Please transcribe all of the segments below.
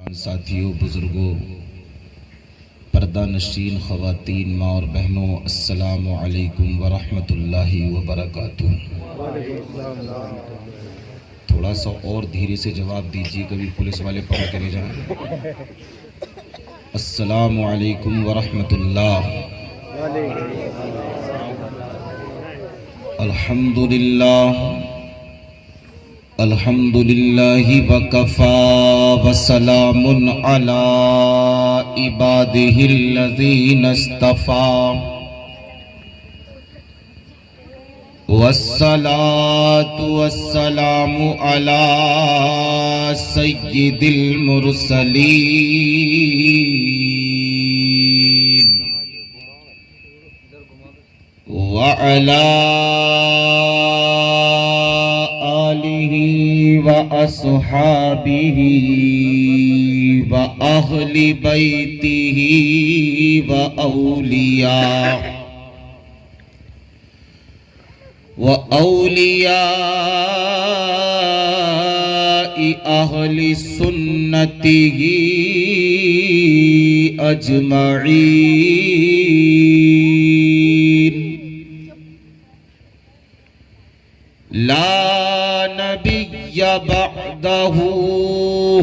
साथियों, बुजुर्गों, पर्दा नशीन ख़वातीन, माँ और बहनों, अस्सलामु अलैकुम वरहमतुल्लाहि वबरकातुहू। थोड़ा सा और धीरे से जवाब दीजिए, कभी पुलिस वाले पकड़ के ले जाएं। अस्सलामु अलैकुम वरहमतुल्लाह। अल्हम्दुलिल्लाह अल्हम्दुलिल्लाहि वकफ़ा वसलामुन अला इबादिहिल्लज़ीना इस्तफ़ा वस्सलातु वस्सलामु अला सय्यिदिल मुरसलीन व अला आलिहि व अस्हाबिहि व अहली बैतिहि व औलिया अहली सुन्नतिही अजमईन। ला नबिय्य बअदहू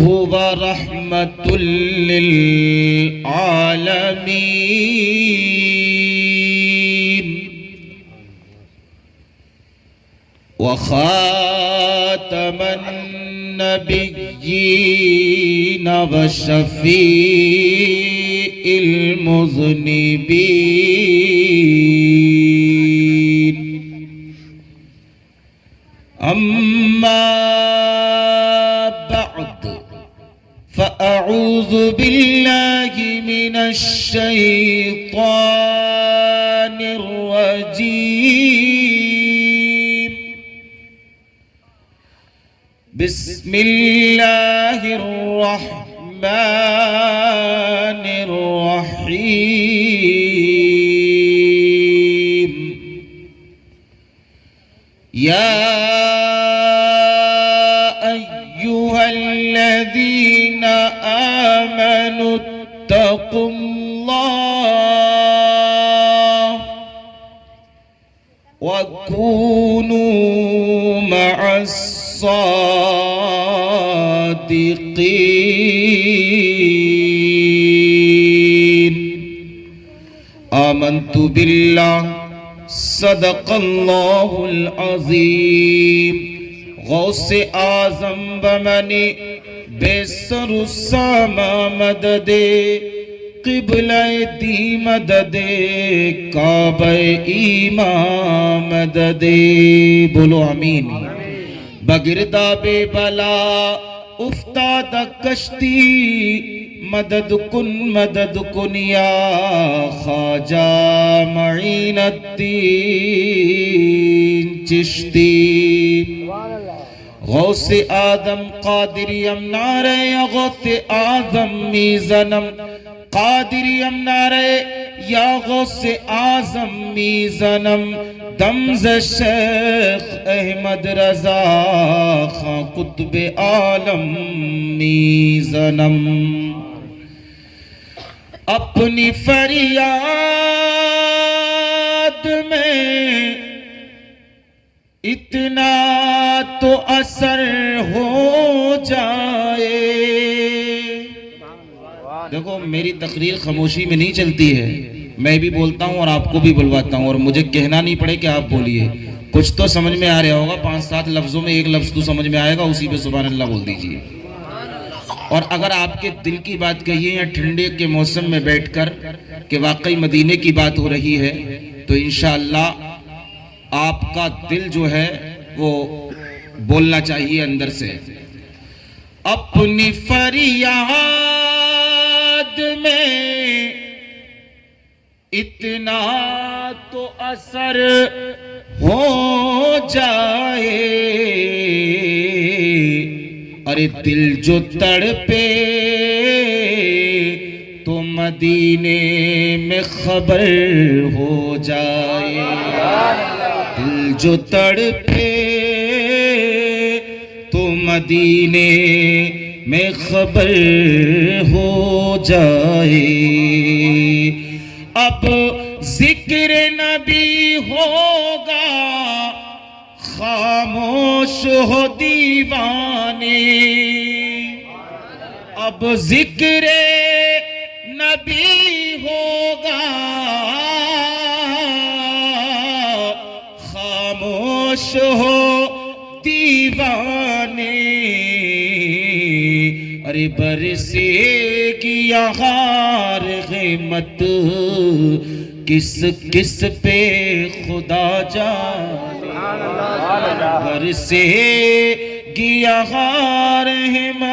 हुव रहमतुल लिल आलमीन व खातमन नबिय्यीन व शफीइल मुज़निबीन। अम्मा बअद फ़अऊज़ु बिल्लाहि मिनश शैतानिर रजीम। बिस्मिल्लाहिर रहमानिर रहीम। या अय्युहल्लज़ीना आमनुत्तक़ुल्लाह व कूनू मअस्सादिक़ीन। आमन्तु बिल्लाह सदक़ल्लाहुल अज़ीम। गौसे आज़म बमनी बेसरुस्सामा मददे क़िबले दी मददे काबे ईमा मददे। बोलो आमीन। बगिरदा बेबला उफ्ताद कश्ती मदद कुन या ख्वाजा मईनुद्दीन चिश्ती। गौसे आदम कादिरियम नारे गौसे आज़म मीज़नम कादिरियम नारे या गौसे आज़म मीज़नम। दमज़ शेख अहमद रज़ा खां कुतुब आलम मीज़नम। अपनी फरियाद में इतना तो असर हो जाए। देखो, मेरी तकरीर खामोशी में नहीं चलती है, मैं भी बोलता हूँ और आपको भी बुलवाता हूँ, और मुझे कहना नहीं पड़े कि आप बोलिए। कुछ तो समझ में आ रहा होगा, 5-7 लफ्जों में एक लफ्ज तो समझ में आएगा, उसी पे सुभान अल्लाह बोल दीजिए। और अगर आपके दिल की बात कहिए या ठंडे के मौसम में बैठकर कि वाकई मदीने की बात हो रही है, तो इंशाअल्लाह आपका दिल जो है वो बोलना चाहिए अंदर से। अपनी फरियाद में इतना तो असर हो जाए। अरे दिल जो तड़पे तो मदीने में खबर हो जाए। दिल जो तड़पे तो मदीने में खबर हो जाए। अब जिक्र नबी होगा खामोश हो दीवाने। अब जिक्र नबी होगा खामोश हो दीवाने। अरे बरसेगी यहाँ रहमत किस किस पे खुदा जाने। बरसेगी यहाँ रहमत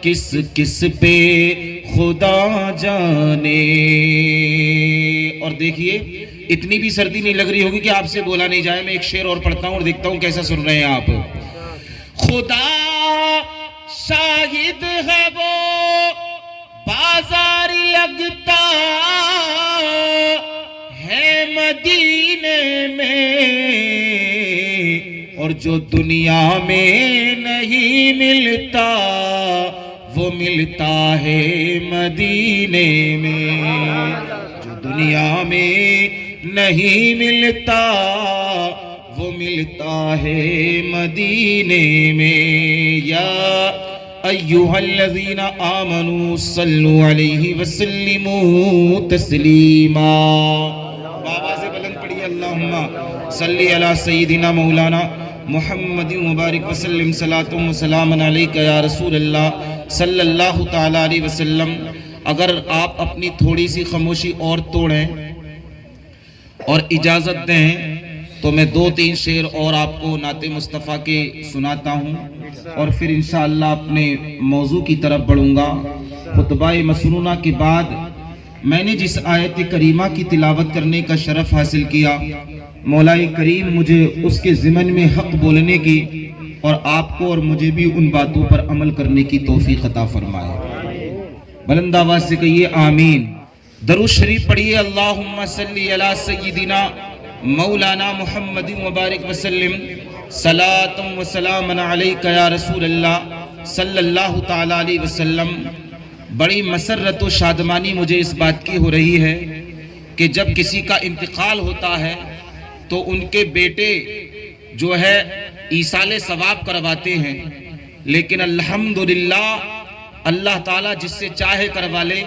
किस किस पे खुदा जाने। और देखिए इतनी भी सर्दी नहीं लग रही होगी कि आपसे बोला नहीं जाए। मैं एक शेर और पढ़ता हूं और देखता हूं कैसा सुन रहे हैं आप। खुदा शाहिद है वो बाजार लगता है मदीने में, और जो दुनिया में नहीं मिलता वो मिलता है मदीने में। जो दुनिया में नहीं मिलता वो मिलता है मदीने में। या अय्युहल्लज़ीना आमनू सल्लु अलैहि वसल्लिमू तस्लीमा। बाबा से बुलंद पढ़िए अल्लाहुम्मा सल्ली अला सय्यिदिना मौलाना मुहम्मद मुबारक वसल्लम सलातुम व सलामन अलैका या रसूल अल्लाह सल्लल्लाहु तआला अलैहि वसल्लम। अगर आप अपनी थोड़ी सी खामोशी और तोड़ें और इजाज़त दें तो मैं 2-3 शेर और आपको नाते मुस्तफ़ा के सुनाता हूँ और फिर इंशाअल्लाह अपने मौजू की तरफ बढ़ूँगा। खुतबाए मसनूना के बाद मैंने जिस आयत करीमा की तिलावत करने का शरफ हासिल किया, मौलाए करीम मुझे उसके ज़िमन में हक़ बोलने की और आपको और मुझे भी उन बातों पर अमल करने की तौफीक अता फरमाए। बुलंद आवाज़ से कहिए आमीन। दरूद शरीफ पढ़िए अल्लाहुम्मा सल्ली अला सय्यिदिना मौलाना मुहम्मद मुबारक वसल्लम सलातुम व सलामन अलैका या रसूल अल्लाह सल्लल्लाहु तआला अलैहि वसल्लम। बड़ी मसरत व शादमानी मुझे इस बात की हो रही है कि जब किसी का इंतकाल होता है तो उनके बेटे जो है ईसाले सवाब करवाते हैं, लेकिन अल्हम्दुलिल्लाह अल्लाह ताला जिससे चाहे करवा ले।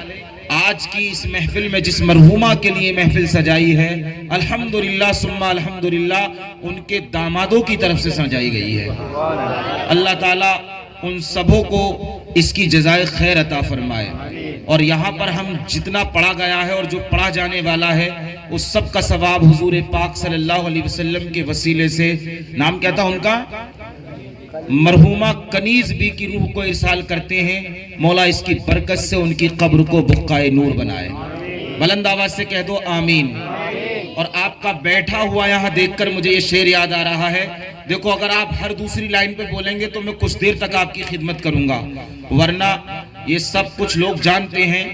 आज की इस महफिल में जिस मरहूमा के लिए महफिल सजाई है, अल्हम्दुलिल्लाह सुम्मा अल्हम्दुलिल्लाह उनके दामादों की तरफ से सजाई गई है। अल्लाह ताला उन सबों को इसकी जज़ाए खैर अता फरमाए। और यहाँ पर हम जितना पढ़ा गया है और जो पढ़ा जाने वाला है उस सब का सवाब हुजूर पाक सल्लल्लाहु अलैहि वसल्लम के वसीले से, नाम क्या था उनका, मरहूमा कनीज बी की रूह को इरसाल करते हैं। मौला इसकी बरकत से उनकी कब्र को बुक्काए नूर बनाए। बुलंद आवाज से कह दो आमीन। और आपका बैठा हुआ यहाँ देखकर मुझे ये शेर याद आ रहा है। देखो अगर आप हर दूसरी लाइन पे बोलेंगे तो मैं कुछ देर तक आपकी खिदमत करूंगा, वरना ये सब कुछ लोग जानते हैं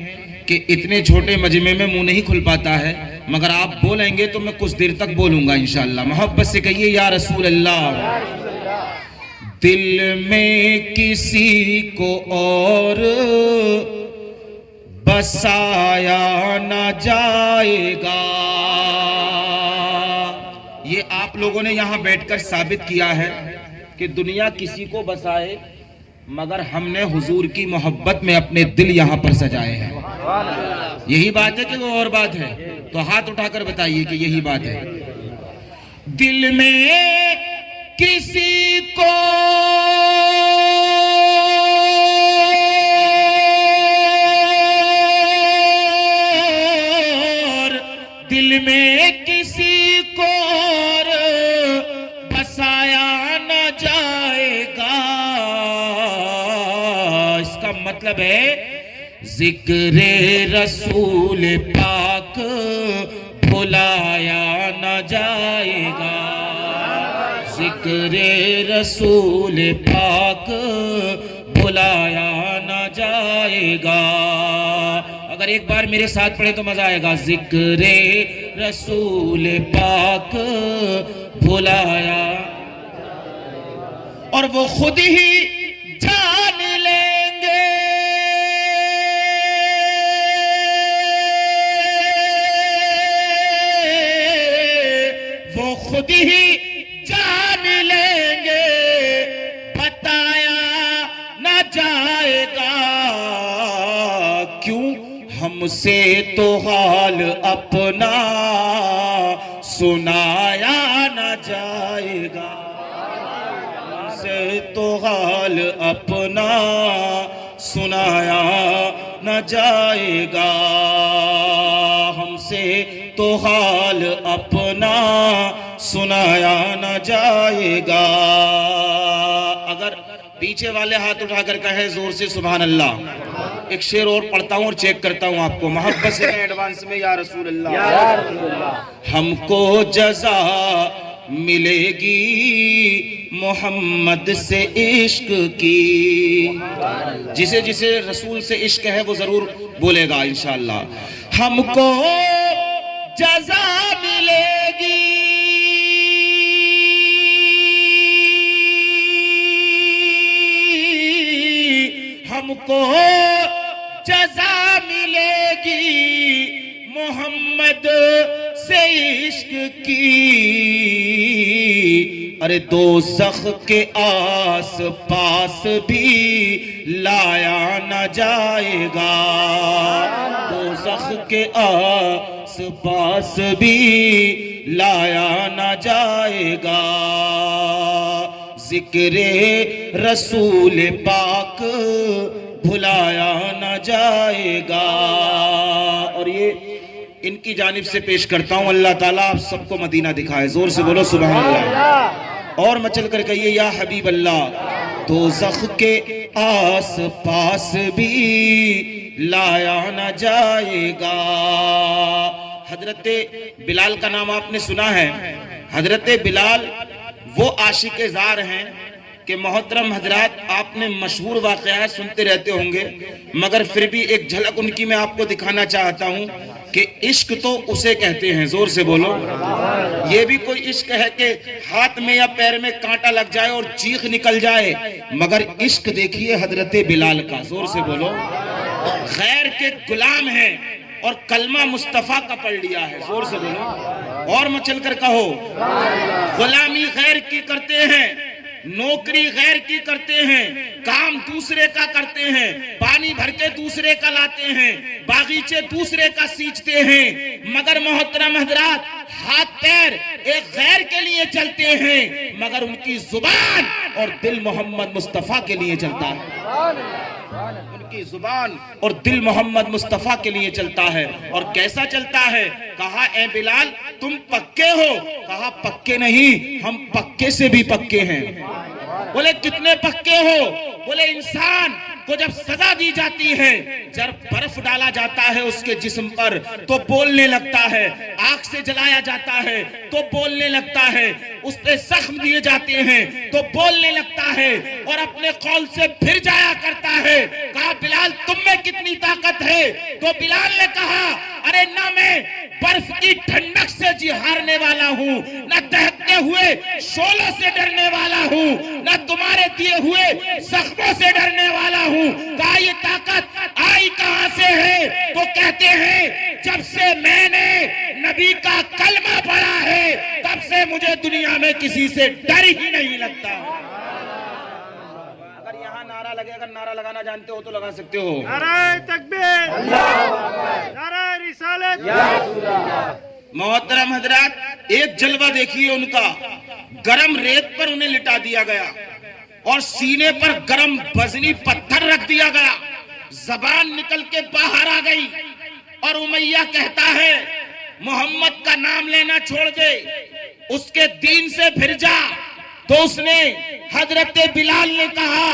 कि इतने छोटे मजमे में मुंह नहीं खुल पाता है, मगर आप बोलेंगे तो मैं कुछ देर तक बोलूंगा इंशाअल्लाह। मोहब्बत से कहिए या रसूल अल्लाह। दिल में किसी को और बसाया न जाएगा। ये आप लोगों ने यहां बैठकर साबित किया है कि दुनिया किसी को बसाए, मगर हमने हुजूर की मोहब्बत में अपने दिल यहां पर सजाए हैं। यही बात है कि वो और बात है? तो हाथ उठाकर बताइए कि यही बात है। दिल में किसी को दिल में किसी को बसाया न जाएगा। इसका मतलब है जिक्रे रसूल पाक भुलाया न जाएगा। जिक्रे रसूल पाक भुलाया न जाएगा। अगर एक बार मेरे साथ पढ़े तो मजा आएगा। जिक्रे रसूल पाक भुलाया, और वो खुद ही खुद ही जान लेंगे, बताया न जाएगा क्यों हमसे तो हाल अपना सुनाया न जाएगा, हमसे तो हाल अपना सुनाया न जाएगा, हमसे तो हाल अपना सुनाया न जाएगा। अगर पीछे वाले हाथ उठाकर कहे जोर से सुभान अल्लाह। एक शेर और पढ़ता हूं और चेक करता हूं आपको मोहब्बत से एडवांस में, या रसूल अल्लाह। हमको जज़ा मिलेगी मोहम्मद से इश्क की, जिसे जिसे रसूल से इश्क है वो जरूर बोलेगा इंशाअल्लाह। हमको जज़ा मिलेगी हमको जज़ा मिलेगी मोहम्मद से इश्क की, अरे दोज़ख के आस पास भी लाया न जाएगा, दोज़ख के आस पास भी लाया न जाएगा, जिक्रे रसूल पाक भुलाया न जाएगा। और ये इनकी जानिब से पेश करता हूं, अल्लाह ताला आप सबको मदीना दिखाए, जोर से बोलो सुभान अल्लाह। और मचल कर कहिए या हबीब अल्लाह, दोज़ख के आस पास भी लाया न जाएगा। हजरत बिलाल का नाम आपने सुना है। हजरत बिलाल वो आशिक ज़ार हैं कि मोहतरम हजरात आपने मशहूर वाक़यात सुनते रहते होंगे, मगर फिर भी एक झलक उनकी मैं आपको दिखाना चाहता हूं कि इश्क तो उसे कहते हैं, जोर से बोलो। ये भी कोई इश्क है कि हाथ में या पैर में कांटा लग जाए और चीख निकल जाए, मगर इश्क देखिए हजरत बिलाल का, जोर से बोलो। खैर के गुलाम हैं और कलमा मुस्तफा का पढ़ लिया है, जोर से बोलो। और मचल कर कहो, गुलामी गैर की करते हैं, नौकरी गैर की करते हैं, काम दूसरे का करते हैं, पानी भर के दूसरे का लाते हैं, बागीचे दूसरे का सींचते हैं, मगर मोहतरम हजरात हाथ पैर एक गैर के लिए चलते हैं, मगर उनकी जुबान और दिल मोहम्मद मुस्तफा के लिए चलता है। उनकी जुबान और दिल मोहम्मद मुस्तफा के लिए चलता है। और कैसा चलता है? कहा ए बिलाल तुम पक्के हो? कहा पक्के नहीं, हम पक्के से भी पक्के हैं। बोले कितने पक्के हो? बोले इंसान को जब सजा दी जाती है, जब बर्फ डाला जाता है उसके जिस्म पर तो बोलने लगता है, आग से जलाया जाता है तो बोलने लगता है, उस पे जख्म दिए जाते हैं तो बोलने लगता है और अपने कौल से फिर जाया करता है। कहा बिलाल तुम में कितनी ताकत है? तो बिलाल ने कहा अरे ना मैं बर्फ की ठंडक से जी हारने वाला हूँ, न दहकते हुए शोलों से डरने वाला हूँ, न तुम्हारे दिए हुए जख्मों से डरने वाला हूँ। कहा ये ताकत आई कहां से है? तो कहते हैं जब से मैंने नबी का कलमा पढ़ा है तब से मुझे दुनिया में किसी से डर ही नहीं लगता। अगर यहाँ नारा लगे, अगर नारा लगाना जानते हो तो लगा सकते हो। नारे तकबीर, नारे रिसालत। मोहतरम हजरात एक जलवा देखिए उनका, गरम रेत पर उन्हें लिटा दिया गया और सीने पर गरम वजनी पत्थर रख दिया गया, जबान निकल के बाहर आ गई और उमैया कहता है मोहम्मद का नाम लेना छोड़ दे, उसके दीन से फिर जा। तो उसने हजरत बिलाल ने कहा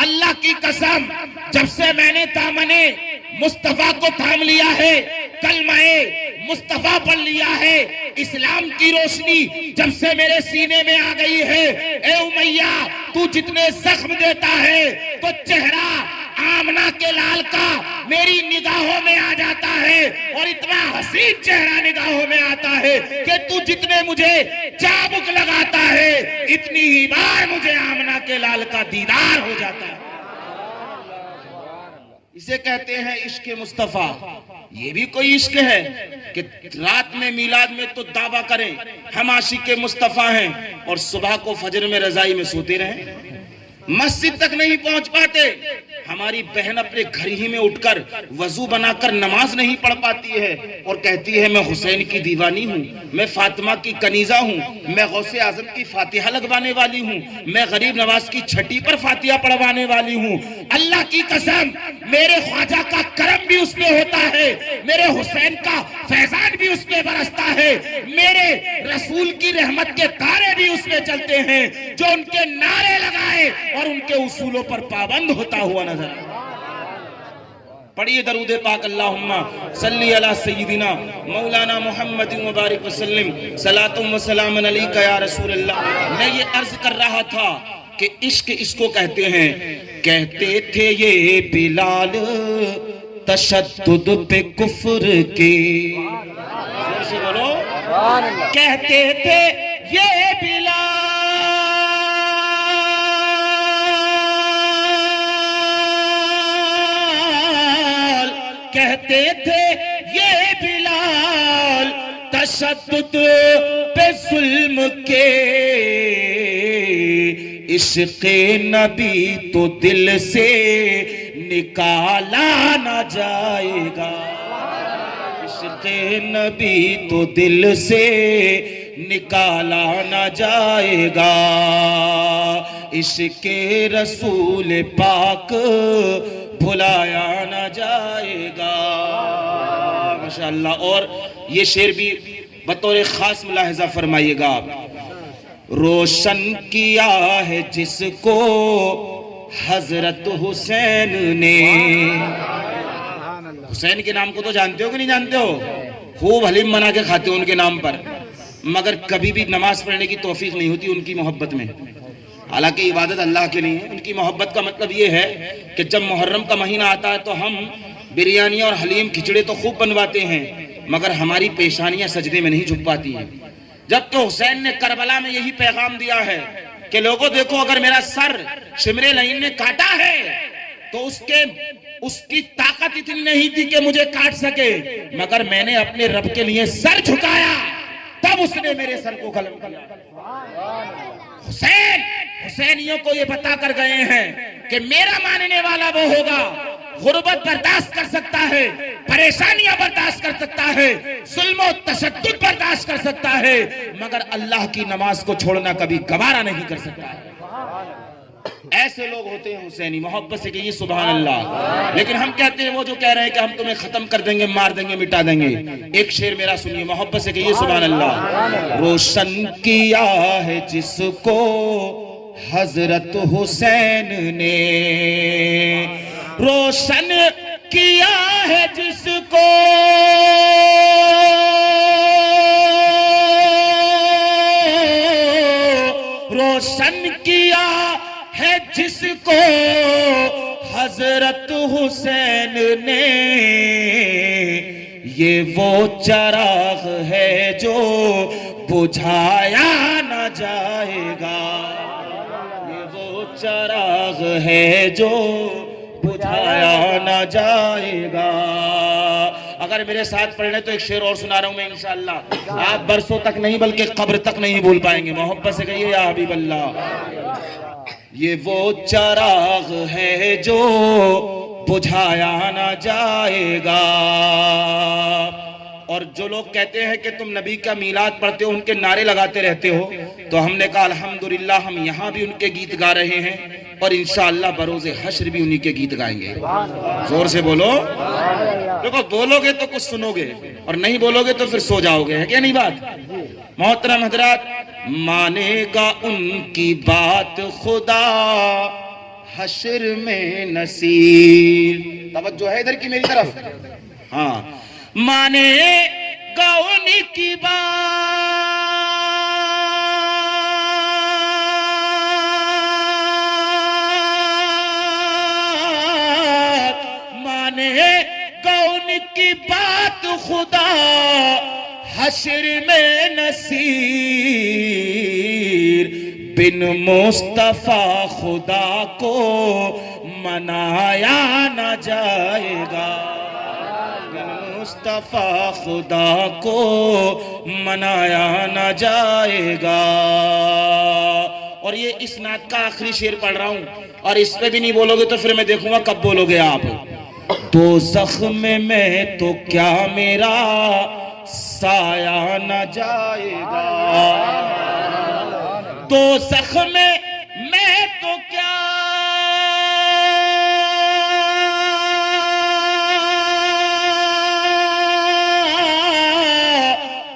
अल्लाह की कसम जब से मैंने दामने मुस्तफा को थाम लिया है, कलमाए मुस्तफा पढ़ लिया है, इस्लाम की रोशनी जब से मेरे सीने में आ गई है, ए उमैया तू जितने जख्म देता है तो चेहरा आमना के लाल का मेरी निगाहों में आ जाता है और इतना हसीन चेहरा निगाहों में आता है कि तू जितने मुझे चाबुक लगाता है इतनी ही बार मुझे आमना के लाल का दीदार हो जाता है। इसे कहते हैं इश्क मुस्तफा। ये भी कोई इश्क है कि रात में मीलाद में तो दावा करें हम आशिक मुस्तफा हैं और सुबह को फजर में रजाई में सोते रहें, मस्जिद तक नहीं पहुंच पाते। हमारी बहन अपने घर ही में उठकर वजू बनाकर नमाज नहीं पढ़ पाती है और कहती है मैं हुसैन की दीवानी हूँ, मैं फातिमा की कनीजा हूँ, मैं गौसे आजम की फातिहा लगवाने वाली हूँ, मैं गरीब नवाज की छठी पर फातिहा पढ़वाने वाली हूँ। अल्लाह की कसम, मेरे ख्वाजा का करम भी उसमें होता है, मेरे हुसैन का फैजान भी उसमें बरसता है, मेरे रसूल की रहमत के तारे भी उसमें चलते हैं, जो उनके नारे लगाए और उनके उसूलों पर पाबंद होता हुआ नजर। पढ़िए दरूद पाक, अल्लाहुम्मा सल्ली अला सय्यिदिना मौलाना मुहम्मद व बारिक वसल्लम सलातुम व सलामन अलैका या रसूल अल्लाह। मैं ये अर्ज कर रहा था कि इश्क इसको कहते हैं। कहते थे ये बिलाल तशद्दुद पे कुफ्र के, जोर से बोलो, कहते थे ये बिलाल कहते थे ये बिलाल तशद्दुद पे जुल्म के, इश्क़े नबी तो दिल से निकाला न जाएगा, इश्क़े नबी तो दिल से निकाला न जाएगा, इश्क़े रसूल पाक भुलाया न जाएगा। माशाअल्लाह। और ये शेर भी बतौर खास मुलाहिजा फरमाइएगा आप। रोशन किया है जिसको हजरत हुसैन ने, हुसैन के नाम को तो जानते हो कि नहीं जानते हो, खूब हलीम बना के खाते हो उनके नाम पर, मगर कभी भी नमाज पढ़ने की तौफीक नहीं होती उनकी मोहब्बत में। हालांकि इबादत अल्लाह के लिए है, उनकी मोहब्बत का मतलब ये है कि जब मुहर्रम का महीना आता है तो हम बिरयानी और हलीम खिचड़े तो खूब बनवाते हैं, मगर हमारी पेशानियां सजदे में नहीं झुक पाती हैं। जबकि हुसैन ने करबला में यही पैगाम दिया है कि लोगों देखो, अगर मेरा सर शिमरे लईन ने काटा है तो उसकी ताकत इतनी नहीं थी कि मुझे काट सके, मगर मैंने अपने रब के लिए सर झुकाया, तब उसने मेरे सर को कलम किया। हुसैनियों को ये बता कर गए हैं कि मेरा मानने वाला वो होगा, गुर्बत बर्दाश्त कर सकता है, परेशानियां बर्दाश्त कर सकता है, जुल्म और तशद्दुद बर्दाश्त कर सकता है, मगर अल्लाह की नमाज को छोड़ना कभी गवारा नहीं कर सकता है। ऐसे लोग होते हैं हुसैनी, मोहब्बत से कहिए सुभान अल्लाह। लेकिन हम कहते हैं वो जो कह रहे हैं कि हम तुम्हें खत्म कर देंगे, मार देंगे, मिटा देंगे। एक शेर मेरा सुनिए, मोहब्बत से कहिए सुभान अल्लाह। रोशन किया है जिसको हजरत हुसैन ने, रोशन किया है जिसको रोशन किया है जिसको हजरत हुसैन ने, ये वो चराग है जो बुझाया न जाएगा, ये वो चराग है जो बुझाया न जाएगा। अगर मेरे साथ पढ़ने तो एक शेर और सुना रहा हूं मैं इंशाअल्लाह, आप बरसों तक नहीं बल्कि कब्र तक नहीं भूल पाएंगे। मोहब्बत से कहिए या हबीब अल्लाह। ये वो चराग है जो बुझाया न जाएगा। और जो लोग कहते हैं कि तुम नबी का मीलाद पढ़ते हो, उनके नारे लगाते रहते हो, तो हमने कहा अल्हम्दुलिल्लाह हम यहाँ भी उनके गीत गा रहे हैं और इंशाअल्लाह बरोज़े हश्र भी उन्हीं के गीत गाएंगे। जोर से बोलो। देखो, बोलोगे तो कुछ सुनोगे और नहीं बोलोगे तो फिर सो जाओगे, है क्या नहीं बात। मोहतरम हजरात, मानेगा उनकी बात खुदा हश्र में नसीर। तवज्जो है इधर की मेरी तरफ। हाँ, मानेगा उनकी बात मानेगा उनकी बात खुदा हश्र में नसीर। बिन मुस्तफा खुदा को मनाया न जाएगा, बिन मुस्तफा खुदा को मनाया न जाएगा। और ये इस नात का आखिरी शेर पढ़ रहा हूं, और इस पे भी नहीं बोलोगे तो फिर मैं देखूंगा कब बोलोगे आप। तो जख्म में तो क्या मेरा साया न जाएगा, तो जख्म में तो क्या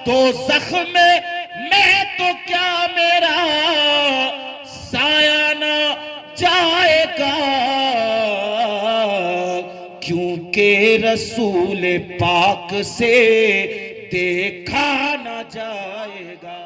तो जख्म में तो क्या मेरा साया न जाएगा, क्योंकि रसूल पाक से देखा न जाएगा।